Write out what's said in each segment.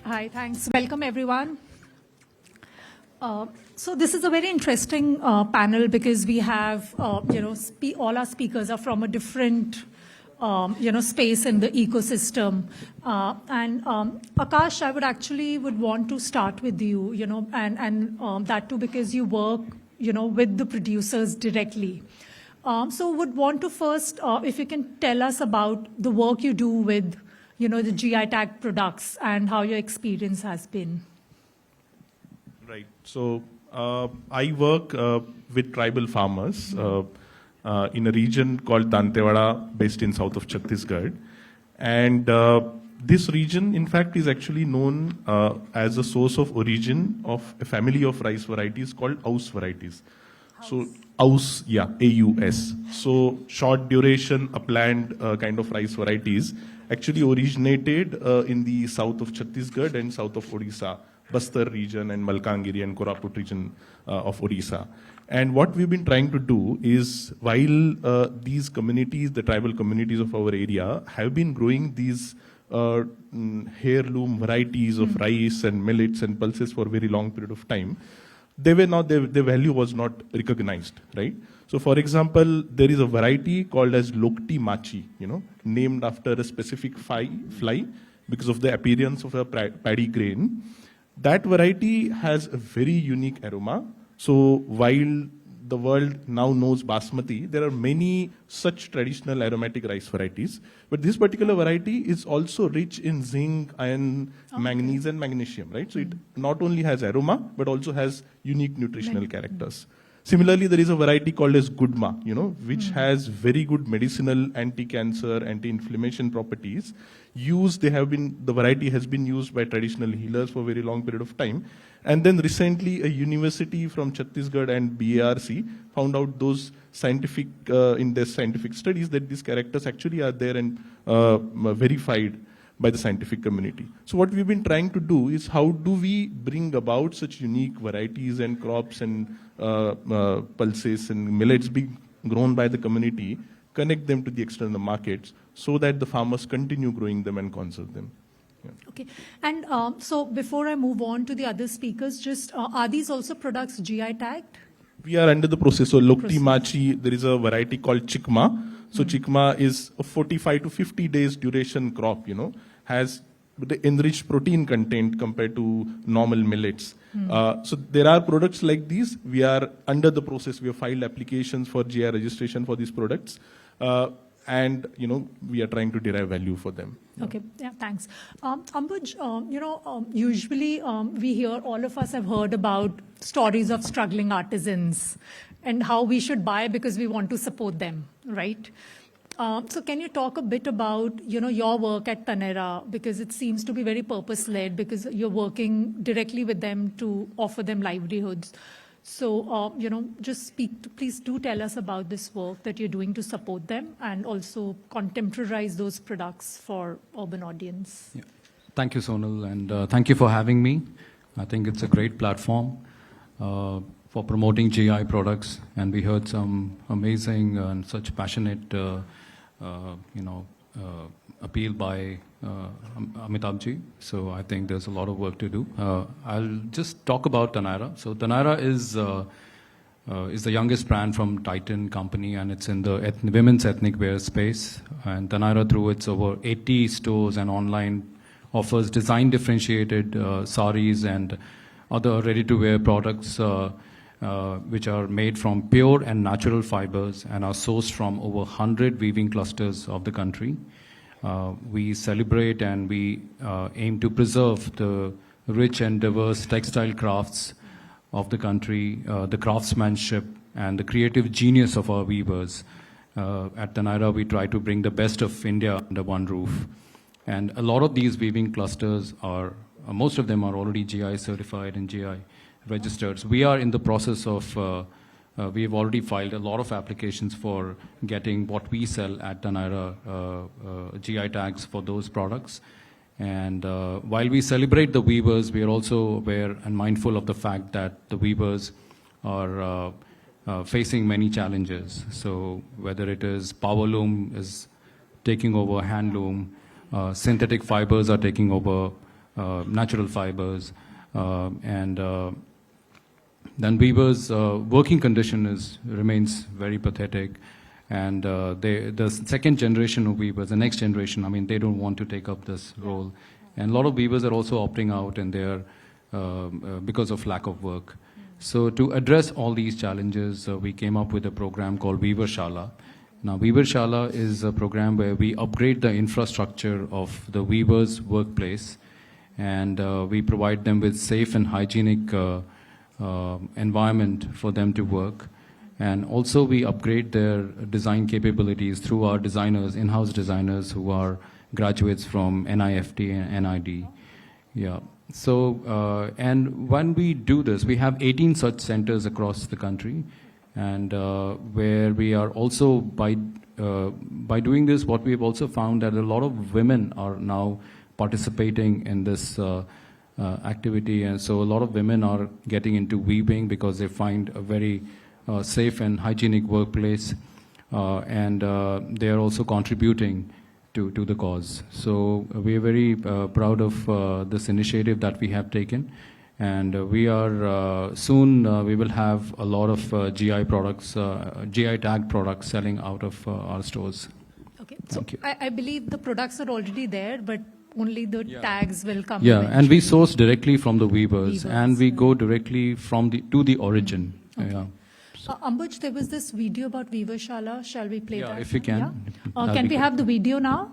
Hi, thanks. Welcome, everyone. So this is a very interesting panel because we have, all our speakers are from a different, space in the ecosystem. And Akash, I would want to start with you, and that too because you work, with the producers directly. So would want to first, if you can tell us about the work you do with, the GI tag products and how your experience has been. Right. So I work with tribal farmers in a region called Dantewada, based in south of Chhattisgarh. And this region, in fact, is actually known as a source of origin of a family of rice varieties called Aus varieties. So Aus, yeah, AUS. So short duration, upland kind of rice varieties actually originated in the south of Chhattisgarh and south of Odisha, Bastar region and Malkangiri and Koraput region of Odisha. And what we've been trying to do is, while these communities, the tribal communities of our area, have been growing these heirloom varieties of rice and millets and pulses for a very long period of time, their value was not recognized, right? So, for example, there is a variety called as Lokti Machi, named after a specific fly because of the appearance of a paddy grain. That variety has a very unique aroma. So, while the world now knows basmati, there are many such traditional aromatic rice varieties. But this particular variety is also rich in zinc, iron, manganese, and magnesium, right? So it not only has aroma, but also has unique nutritional characters. Similarly, there is a variety called as Gudma, which has very good medicinal, anti-cancer, anti-inflammation properties. The variety has been used by traditional healers for a very long period of time. And then recently, a university from Chhattisgarh and BARC found out those scientific, in their scientific studies, that these characters actually are there and verified by the scientific community. So what we've been trying to do is, how do we bring about such unique varieties and crops and pulses and millets being grown by the community, connect them to the external markets so that the farmers continue growing them and conserve them. Yeah. Okay. And so before I move on to the other speakers, just are these also products GI tagged? We are under the process. So Lokti Machi, there is a variety called Chikma. So Chikma is a 45 to 50 days duration crop, has the enriched protein content compared to normal millets. So there are products like these. We are under the process. We have filed applications for GI registration for these products. And, we are trying to derive value for them. Okay, yeah, thanks. Ambuj, usually we hear, all of us have heard about stories of struggling artisans and how we should buy because we want to support them, right? So can you talk a bit about, your work at Taneira, because it seems to be very purpose-led, because you're working directly with them to offer them livelihoods. So, please do tell us about this work that you're doing to support them and also contemporarize those products for urban audience. Yeah. Thank you, Sonal, and thank you for having me. I think it's a great platform for promoting GI products, and we heard some amazing and such passionate, appeal by Amitabhji. So I think there's a lot of work to do. I'll just talk about Taneira. So Taneira is the youngest brand from Titan Company, and it's in the women's ethnic wear space. And Taneira, through its over 80 stores and online, offers design differentiated saris and other ready-to-wear products which are made from pure and natural fibers and are sourced from over 100 weaving clusters of the country. We celebrate and we aim to preserve the rich and diverse textile crafts of the country, the craftsmanship and the creative genius of our weavers. At Taneira, we try to bring the best of India under one roof. And a lot of these weaving clusters most of them are already GI certified and GI registered. So we are in the process of we have already filed a lot of applications for getting what we sell at Taneira GI tags for those products. And while we celebrate the weavers, we are also aware and mindful of the fact that the weavers are facing many challenges. So whether it is power loom is taking over handloom, synthetic fibers are taking over natural fibers, and then weavers' working condition remains very pathetic. And the second generation of weavers, the next generation, I mean, they don't want to take up this role. And a lot of weavers are also opting out, and because of lack of work. So to address all these challenges, we came up with a program called Weaver Shala. Now, Weaver Shala is a program where we upgrade the infrastructure of the weavers' workplace, and we provide them with safe and hygienic environment for them to work. And also we upgrade their design capabilities through our designers, in-house designers who are graduates from NIFT and NID. Yeah. So, and when we do this, we have 18 such centers across the country, and where we are also, by doing this, what we have also found that a lot of women are now participating in this activity, and so a lot of women are getting into weaving because they find a very safe and hygienic workplace, and they are also contributing to the cause. So we are very proud of this initiative that we have taken, and we are soon we will have a lot of GI products, GI tagged products selling out of our stores. Okay, Thank so you. I believe the products are already there, but only the tags will come. Yeah, and we eventually. source directly from the weavers, and we Weavers, go directly to the origin. Okay. Yeah. Ambuj, there was this video about Weaver Shala. Shall we play Yeah, that? if we can. Yeah? That'll Can be we good. have the video now?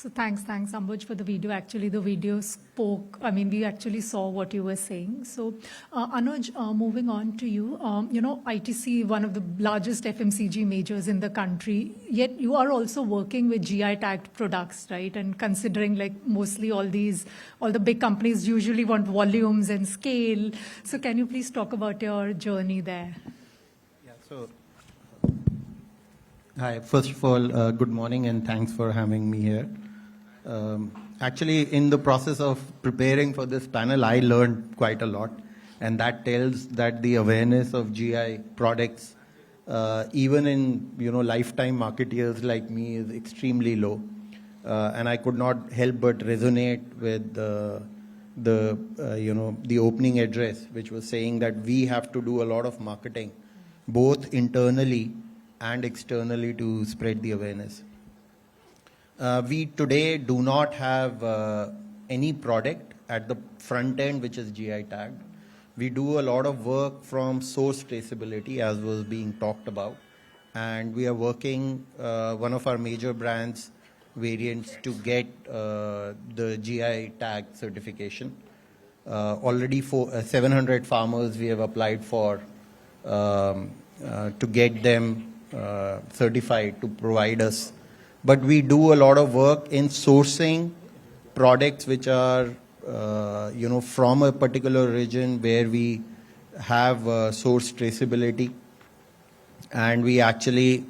So thanks, Ambuj, for the video. Actually, the video spoke. I mean, we actually saw what you were saying. So, Anuj, moving on to you. ITC, one of the largest FMCG majors in the country, yet you are also working with GI tagged products, right? And considering like mostly all the big companies usually want volumes and scale. So can you please talk about your journey there? So, hi, first of all, good morning and thanks for having me here. Actually, in the process of preparing for this panel, I learned quite a lot, and that tells that the awareness of GI products, even in lifetime marketeers like me, is extremely low. And I could not help but resonate with the opening address, which was saying that we have to do a lot of marketing, both internally and externally, to spread the awareness. We today do not have any product at the front end which is GI tagged. We do a lot of work from source traceability, as was being talked about, and we are working one of our major brands variants to get the GI tag certification. Already for 700 farmers we have applied for to get them certified to provide us. But we do a lot of work in sourcing products which are from a particular region where we have source traceability, and we actually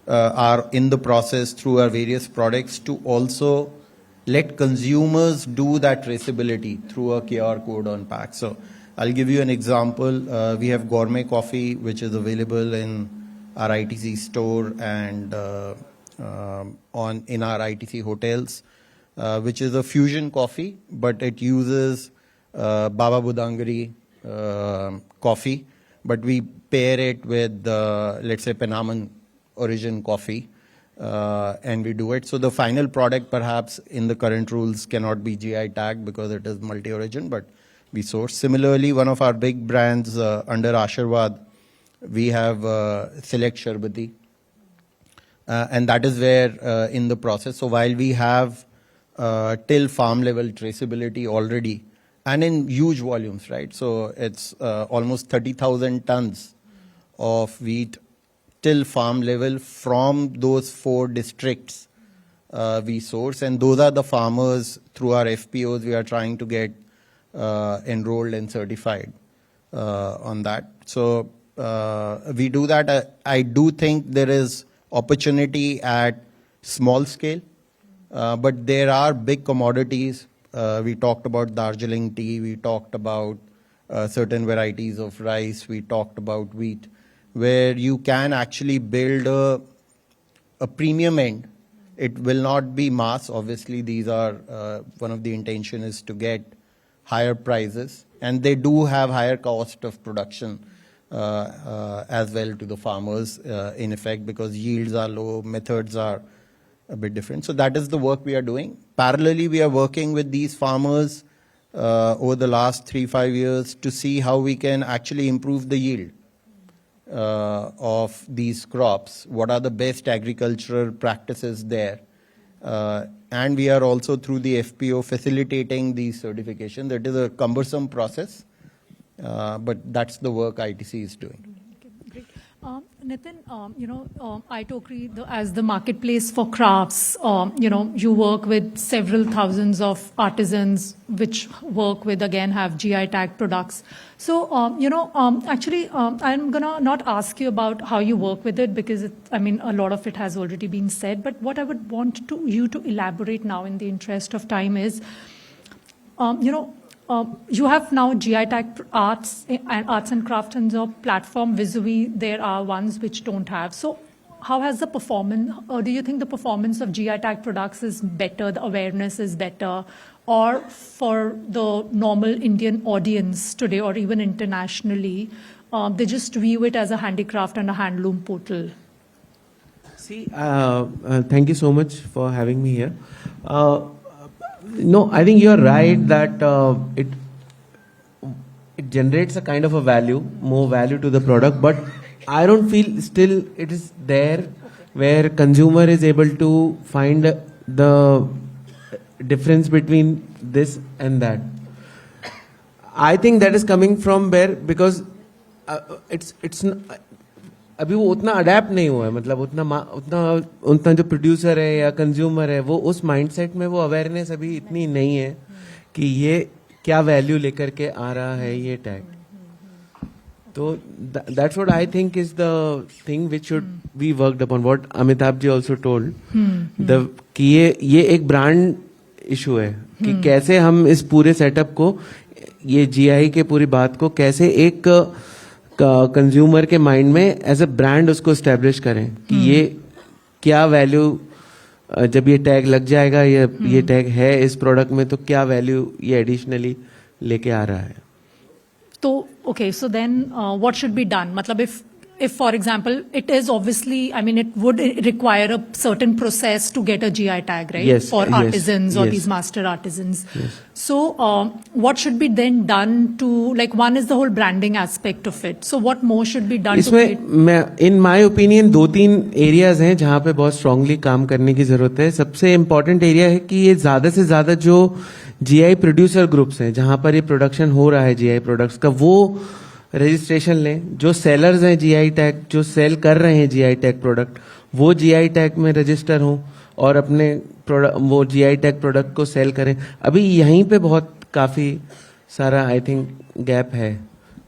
are in the process through our various products to also let consumers do that traceability through a QR code on pack. So I'll give you an example. We have gourmet coffee, which is available in our ITC store and in our ITC hotels, which is a fusion coffee, but it uses Baba Budangari coffee, but we pair it with, let's say, Panama origin coffee, and we do it. So the final product, perhaps in the current rules, cannot be GI tagged because it is multi-origin, but we source. Similarly, one of our big brands under Ashirwad, we have Select Sharbati, and that is where in the process. So while we have till farm level traceability already, and in huge volumes, right? So it's almost 30,000 tons of wheat till farm level from those 4 districts we source, and those are the farmers through our FPOs we are trying to get enrolled and certified on that. So we do that. I do think there is opportunity at small scale, but there are big commodities. We talked about Darjeeling tea, we talked about certain varieties of rice, we talked about wheat, where you can actually build a premium end. It will not be mass. Obviously, these are one of the intention is to get higher prices, and they do have higher cost of production as well to the farmers in effect, because yields are low, methods are a bit different. So that is the work we are doing. Parallelly, we are working with these farmers over the last 3-5 years to see how we can actually improve the yield of these crops. What are the best agricultural practices there? And we are also through the FPO facilitating these certifications. That is a cumbersome process, but that's the work ITC is doing. Okay, great. Nitin, iTokri, as the marketplace for crafts, you work with several thousands of artisans which work with, again, have GI tag products. So, actually, I'm going to not ask you about how you work with it because, a lot of it has already been said. But what I would want you to elaborate now in the interest of time is, you have now GI tag arts and crafts in your platform. Vis-a-vis, there are ones which don't have. So how has the performance, or do you think the performance of GI tag products is better, the awareness is better, or for the normal Indian audience today or even internationally, they just view it as a handicraft and a handloom portal? See, thank you so much for having me here. No, I think you're right that it generates a kind of a value, more value to the product, but I don't feel still it is there where consumer is able to find the difference between this and that. I think that is coming from where, because it's अभी वो उतना adapt नहीं हुआ है, मतलब उतना जो producer है या कंज्यूमर है वो उस माइंडसेट में वो अवेयरनेस अभी इतनी नहीं है कि ये क्या वैल्यू लेकर के आ रहा है ये tag. So that's what I think is the thing which should be worked upon. What Amitabh ji also told, कि ये एक ब्रांड इशू है कि कैसे हम इस पूरे सेटअप को, ये जीआई के पूरी बात को कैसे एक कंज्यूमर के माइंड में एज अ ब्रांड उसको एस्टेब्लिश करें कि ये क्या वैल्यू, जब ये टैग लग जाएगा, ये टैग है इस प्रोडक्ट में, तो क्या वैल्यू ये एडिशनली लेके आ रहा है. तो okay, so then what should be done? मतलब if for example it is obviously, I mean it would require a certain process to get a GI tag, right? Yes, For yes, artisans or yes. these master artisans. Yes. So what should be then done to, like, one is the whole branding aspect of it. So what more should be done? इसमें मैं in my opinion 2-3 areas हैं जहां पे बहुत strongly काम करने की जरूरत है. सबसे इम्पोर्टेंट एरिया है कि ये ज्यादा से ज्यादा जो जीआई प्रोड्यूसर ग्रुप्स हैं जहां पर ये प्रोडक्शन हो रहा है जीआई प्रोडक्ट्स का, वो रजिस्ट्रेशन लें. जो सेलर्स हैं जीआई टैग, जो सेल कर रहे हैं जीआई टैग प्रोडक्ट, वो जीआई टैग में रजिस्टर हों और अपने वो जीआई टैग प्रोडक्ट को सेल करें. अभी यहीं पे बहुत काफी सारा आई थिंक गैप है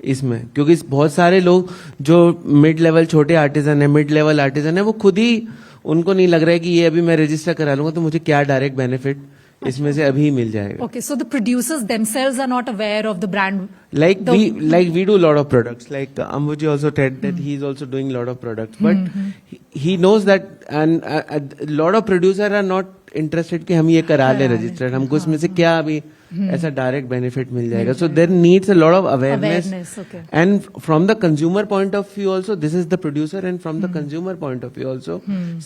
इसमें, क्योंकि बहुत सारे लोग जो मिड लेवल छोटे आर्टिजन है, मिड लेवल आर्टिजन है, वो खुद ही, उनको नहीं लग रहा है कि ये अभी मैं रजिस्टर करा लूंगा तो मुझे क्या डायरेक्ट बेनिफिट इसमें से अभी मिल जाएगा. Okay, so the producers themselves are not aware of the brand. Like we do a lot of products. Like Ambuji also said that he's also doing a lot of products, but he knows that, and a lot of producers are not interested कि हम ये करा ले registered, हमको इसमें से क्या अभी ऐसा डायरेक्ट बेनिफिट मिल जाएगा. So there needs a lot of awareness. Okay. And from the consumer point of view also, this is the producer, and from the consumer point of view also,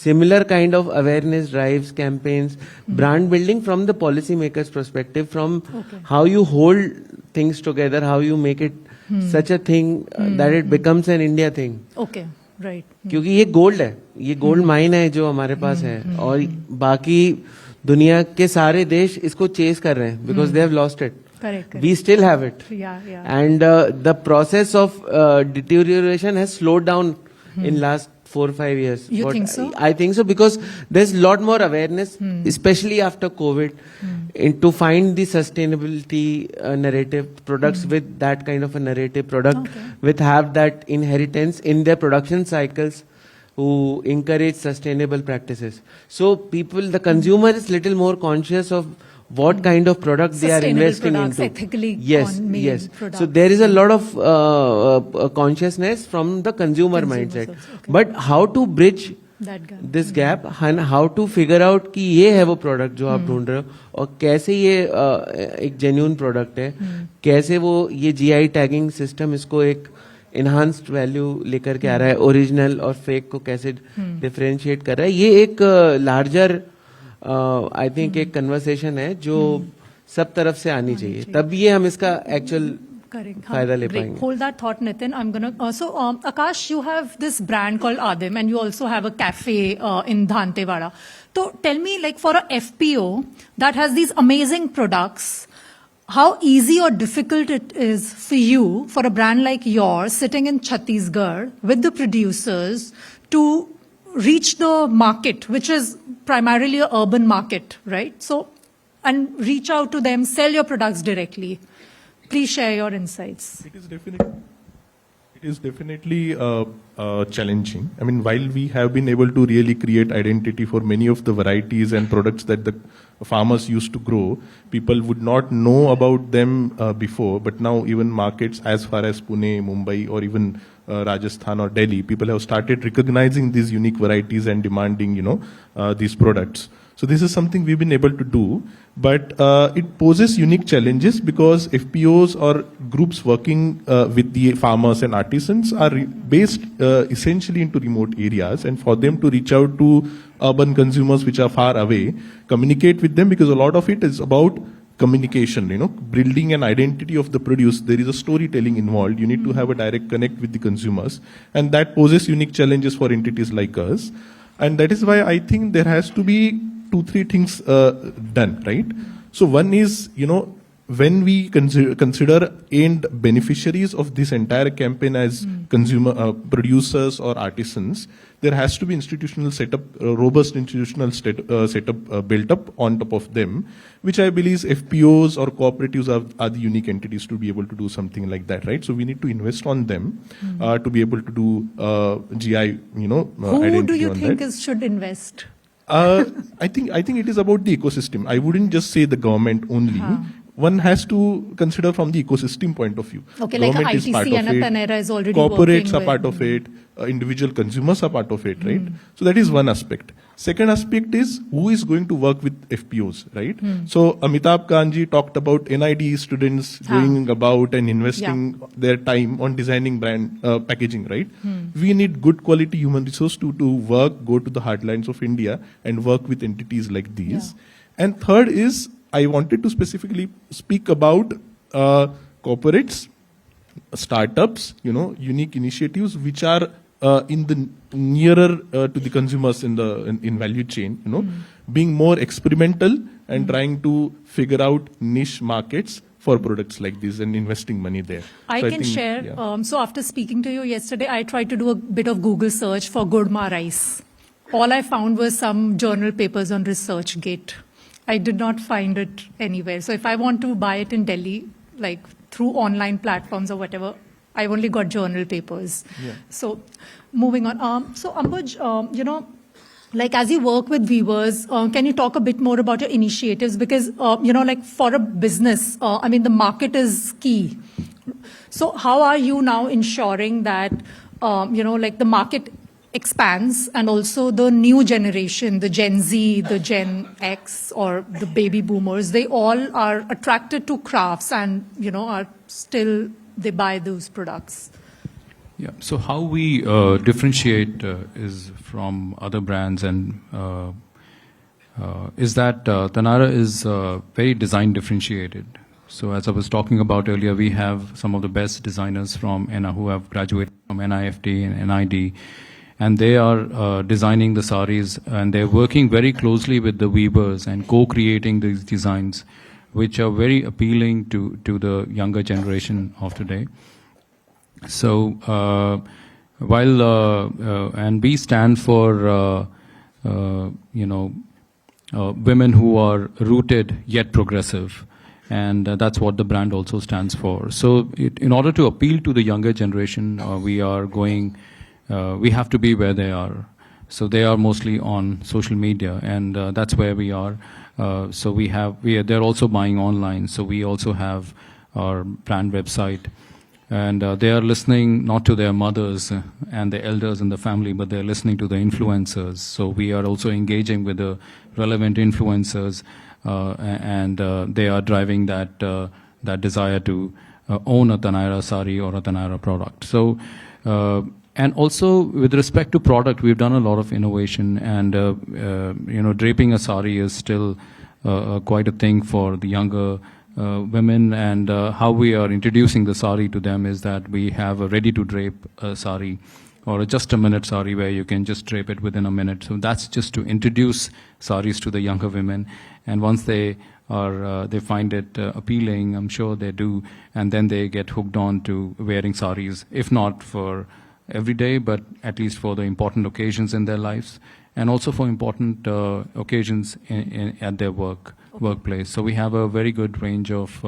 similar kind of awareness drives, campaigns, brand building from the policymakers perspective, from how you hold things together, how you make it such a thing that it becomes an India thing. Okay, right. क्योंकि ये gold है, ये gold mine है जो हमारे पास है, और बाकी दुनिया के सारे देश इसको चेस कर रहे हैं because they have lost it. Correct. We still have it. Yeah. And the process of deterioration has slowed down in last 4-5 years. You think so? I think so, because there's a lot more awareness, especially after COVID, to find the sustainability narrative products with that kind of a narrative product, with have that inheritance in their production cycles, who encourage sustainable practices. So people, the consumer is little more conscious of what kind of product they are investing products, into. ethically Yes. products. So there is a lot of consciousness from the consumer mindset. also, okay. But how to bridge That gap. this gap, and how to figure out कि ये है वो product जो आप ढूंढ रहे हो, और कैसे ये एक जेन्युइन प्रोडक्ट है, कैसे वो ये जीआई टैगिंग सिस्टम इसको एक इनहांस्ड वैल्यू लेकर के आ रहा है, ओरिजिनल और फेक को कैसे डिफरेंशिएट कर रहा है. ये एक लार्जर आई थिंक एक कन्वर्सेशन है जो सब तरफ से आनी चाहिए, तब ये हम इसका एक्चुअल फायदा ले पाएंगे. Hold that thought, Nitin. I'm gonna Akash, you have this brand called Adim, and you also have a cafe in Dhantewada. So tell me, like, for a FPO that has these amazing products, how easy or difficult it is for you, for a brand like yours, sitting in Chhattisgarh with the producers, to reach the market, which is primarily an urban market, right? So, and reach out to them, sell your products directly. Please share your insights. It is definitely challenging. I mean, while we have been able to really create identity for many of the varieties and products that the farmers used to grow, people would not know about them before. But now even markets as far as Pune, Mumbai, or even Rajasthan or Delhi, people have started recognizing these unique varieties and demanding, these products. So this is something we've been able to do, but it poses unique challenges because FPOs or groups working with the farmers and artisans are based essentially into remote areas, and for them to reach out to urban consumers which are far away, communicate with them, because a lot of it is about communication, building an identity of the produce. There is a storytelling involved. You need to have a direct connect with the consumers, and that poses unique challenges for entities like us. And that is why I think there has to be 2-3 things done, right? So one is, when we consider end beneficiaries of this entire campaign as consumer producers or artisans, there has to be institutional setup, robust institutional setup built up on top of them, which I believe FPOs or cooperatives are the unique entities to be able to do something like that, right? So we need to invest on them to be able to do GI, Who do you think should invest? I think it is about the ecosystem. I wouldn't just say the government only. One has to consider from the ecosystem point of view. Okay, Government like a is part ITC of and a it, Panera is already corporates working are part with- of it, individual consumers are part of it, right? So that is one aspect. Second aspect is who is going to work with FPOs, right? So Amitabh Kanji talked about NID students going about and investing their time on designing brand packaging, right? We need good quality human resource to work, go to the heartlands of India and work with entities like these. And third is, I wanted to specifically speak about corporates, startups, unique initiatives which are in the nearer to the consumers in value chain, being more experimental and trying to figure out niche markets for products like this and investing money there. I So can think, share. yeah. So after speaking to you yesterday, I tried to do a bit of Google search for Gurma rice. All I found was some journal papers on ResearchGate. I did not find it anywhere. So if I want to buy it in Delhi, like through online platforms or whatever, I've only got journal papers. So moving on. So Ambuj, like as you work with viewers, can you talk a bit more about your initiatives? Because, like for a business, the market is key. So how are you now ensuring that, like the market expands and also the new generation, the Gen Z, the Gen X or the baby boomers, they all are attracted to crafts and, are still, they buy those products. Yeah. So how we differentiate is from other brands and is that Taneira is very design differentiated. So as I was talking about earlier, we have some of the best designers from who have graduated from NIFT and NID. And they are designing the saris, and they're working very closely with the weavers and co-creating these designs, which are very appealing to the younger generation of today. So and we stand for women who are rooted yet progressive, and that's what the brand also stands for. So in order to appeal to the younger generation, we are going. We have to be where they are. So they are mostly on social media, and that's where we are. So they're also buying online. So we also have our brand website, and they are listening not to their mothers and the elders in the family, but they're listening to the influencers. So we are also engaging with the relevant influencers, and they are driving that desire to own a Taneira sari or a Taneira product. So. And also, with respect to product, we've done a lot of innovation, and draping a sari is still quite a thing for the younger women. And how we are introducing the sari to them is that we have a ready-to-drape sari, or a just-a-minute sari where you can just drape it within a minute. So that's just to introduce saris to the younger women, and once they find it appealing, I'm sure they do, and then they get hooked on to wearing saris, if not for every day, but at least for the important occasions in their lives, and also for important occasions at their workplace. So we have a very good range of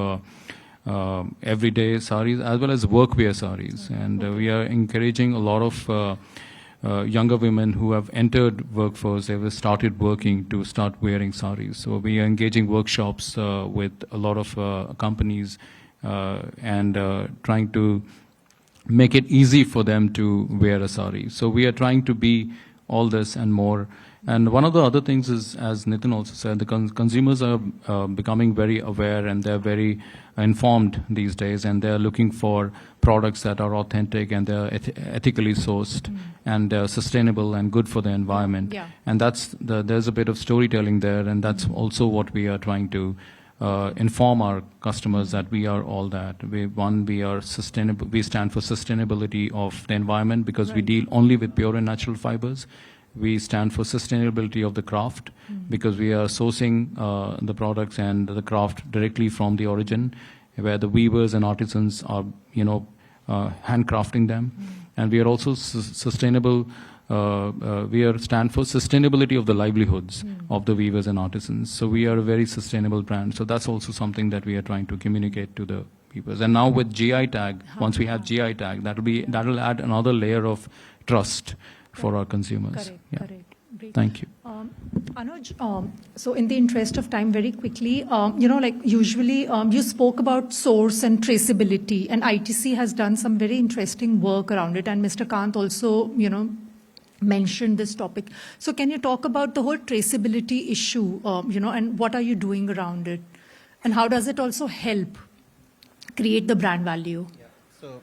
everyday saris as well as workwear saris, and we are encouraging a lot of younger women who have entered workforce, they have started working to start wearing saris. So we are engaging workshops with a lot of companies and trying to make it easy for them to wear a sari. So we are trying to be all this and more. And one of the other things is, as Nitin also said, the consumers are becoming very aware, and they're very informed these days, and they're looking for products that are authentic and they're ethically sourced and sustainable and good for the environment. Yeah. And there's a bit of storytelling there, and that's also what we are trying to inform our customers that we are all that. We are sustainable. We stand for sustainability of the environment because we deal only with pure and natural fibers. We stand for sustainability of the craft because we are sourcing the products and the craft directly from the origin, where the weavers and artisans are, handcrafting them. And we are also sustainable. Stand for sustainability of the livelihoods of the weavers and artisans. So we are a very sustainable brand. So that's also something that we are trying to communicate to the people. And now with GI tag, once we have GI tag, that'll add another layer of trust for our consumers. Correct. Great. Thank you. Anuj, so in the interest of time, very quickly, usually you spoke about source and traceability, and ITC has done some very interesting work around it, and Mr. Kant also, mentioned this topic. So can you talk about the whole traceability issue, and what are you doing around it? And how does it also help create the brand value? Yeah. So,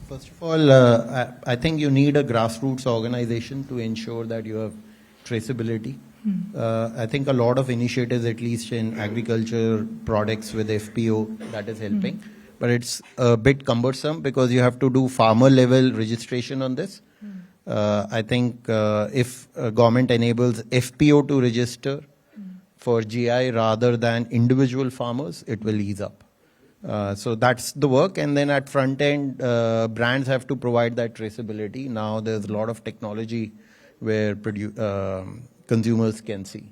first of all, I think you need a grassroots organization to ensure that you have traceability. I think a lot of initiatives, at least in agriculture products with FPO, that is helping. But it's a bit cumbersome because you have to do farmer level registration on this. I think if government enables FPO to register for GI rather than individual farmers, it will ease up. So that's the work. And then at front end, brands have to provide that traceability. Now there's a lot of technology where consumers can see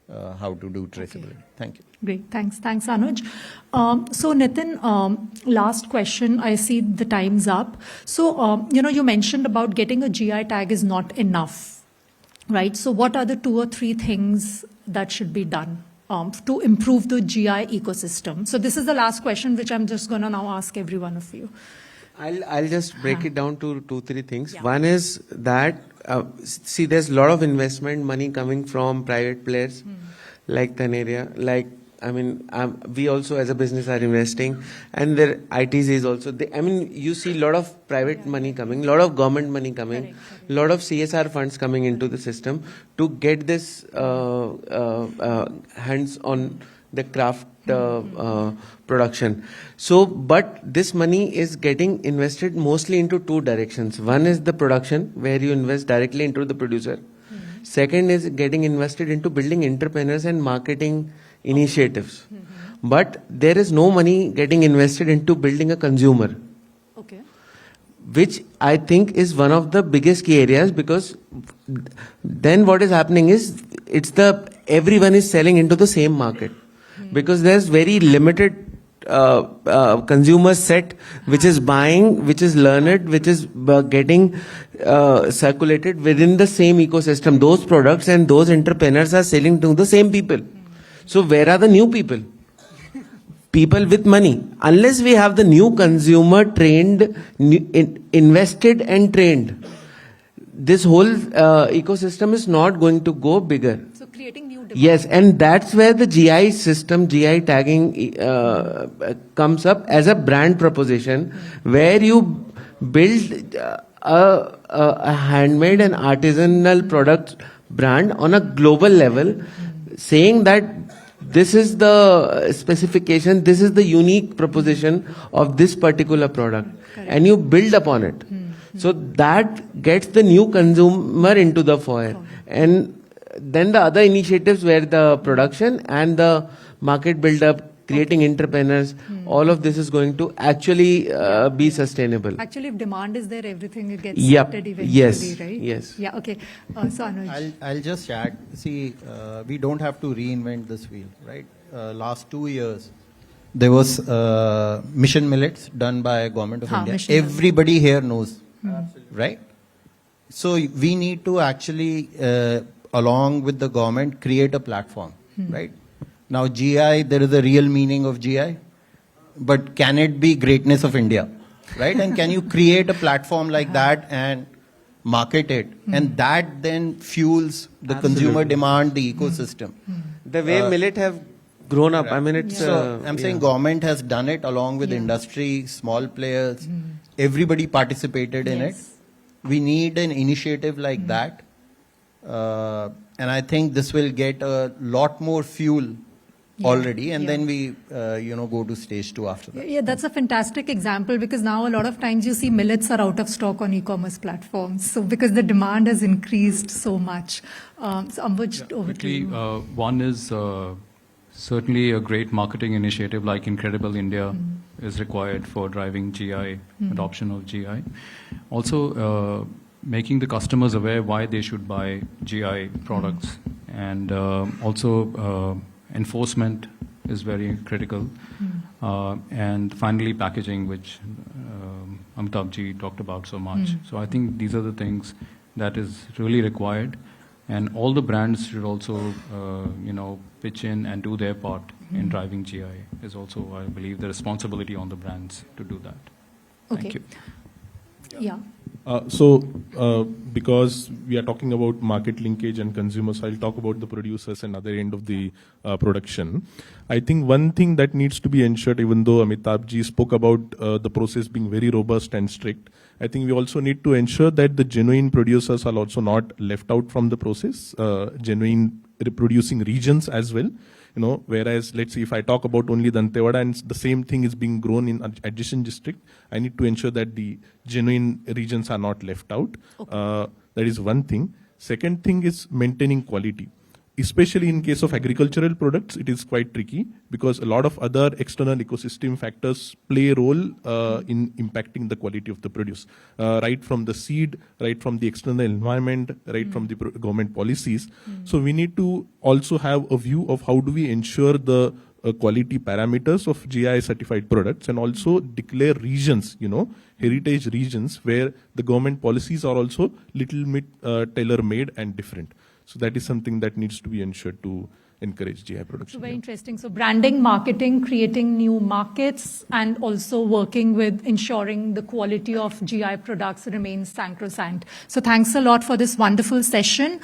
how to do traceability. Okay. Thank you. Great. Thanks, Anuj. So Nitin, last question. I see the time's up. So, you mentioned about getting a GI tag is not enough, right? So what are the 2 or 3 things that should be done to improve the GI ecosystem? So this is the last question, which I'm just going to now ask every one of you. I'll just break it down to 2-3 things. Yeah. One is that, see, there's a lot of investment money coming from private players like Taneria, we also as a business are investing, and their ITs is also. You see a lot of private money coming, a lot of government money coming, a lot of CSR funds coming into the system to get this hands on the craft production. So, but this money is getting invested mostly into 2 directions. One is the production, where you invest directly into the producer. Second is getting invested into building entrepreneurs and marketing initiatives. But there is no money getting invested into building a consumer. Okay. Which I think is one of the biggest key areas, because then what is happening is everyone is selling into the same market. Because there's very limited consumer set which is buying, which is learned, which is getting circulated within the same ecosystem. Those products and those entrepreneurs are selling to the same people. So where are the new people? People with money. Unless we have the new consumer trained, invested and trained, this whole ecosystem is not going to go bigger. So creating new demand. Yes, and that's where the GI system, GI tagging comes up as a brand proposition, where you build a handmade and artisanal product brand on a global level, saying that this is the specification, this is the unique proposition of this particular product. Correct. And you build upon it. So that gets the new consumer into the foyer. And then the other initiatives where the production and the market build-up, creating entrepreneurs, all of this is going to actually be sustainable. Actually, if demand is there, everything gets Yep. started eventually, Yes. right? Yes. Yeah, okay. So Anuj. I'll just add, see, we don't have to reinvent this wheel, right? Last 2 years, there was Mission Millets done by Government of India. Mission Everybody here knows, right? So we need to actually, along with the government, create a platform, right? Now GI, there is a real meaning of GI, but can it be greatness of India, right? And can you create a platform like that and market it? And that then fuels the consumer demand, the ecosystem. The way millet have grown up, I mean, it's... So I'm saying government has done it along with industry, small players, everybody participated in it. We need an initiative like that. And I think this will get a lot more fuel already, and then we go to stage 2 after that. Yeah, that's a fantastic example because now a lot of times you see millets are out of stock on e-commerce platforms. So because the demand has increased so much. So Ambuj, over to Quickly, you. one is certainly a great marketing initiative like Incredible India is required for driving GI, adoption of GI. Also, making the customers aware why they should buy GI products. And also, enforcement is very critical. And finally, packaging, which Amitabh ji talked about so much. So I think these are the things that is really required. And all the brands should also, pitch in and do their part in driving GI. Is also, I believe, the responsibility on the brands to do that. Thank you. Yeah. Because we are talking about market linkage and consumers, I'll talk about the producers and other end of the production. I think one thing that needs to be ensured, even though Amitabh ji spoke about the process being very robust and strict, I think we also need to ensure that the genuine producers are also not left out from the process, genuine reproducing regions as well. Whereas let's say if I talk about only Dantewada and the same thing is being grown in adjacent district, I need to ensure that the genuine regions are not left out. Okay. That is one thing. Second thing is maintaining quality. Especially in case of agricultural products, it is quite tricky because a lot of other external ecosystem factors play a role in impacting the quality of the produce. Right from the seed, right from the external environment, right from the government policies. So we need to also have a view of how do we ensure the quality parameters of GI certified products and also declare regions, heritage regions where the government policies are also little bit tailor-made and different. So that is something that needs to be ensured to encourage GI production. So very interesting. So branding, marketing, creating new markets, and also working with ensuring the quality of GI products remains sacrosanct. So thanks a lot for this wonderful session.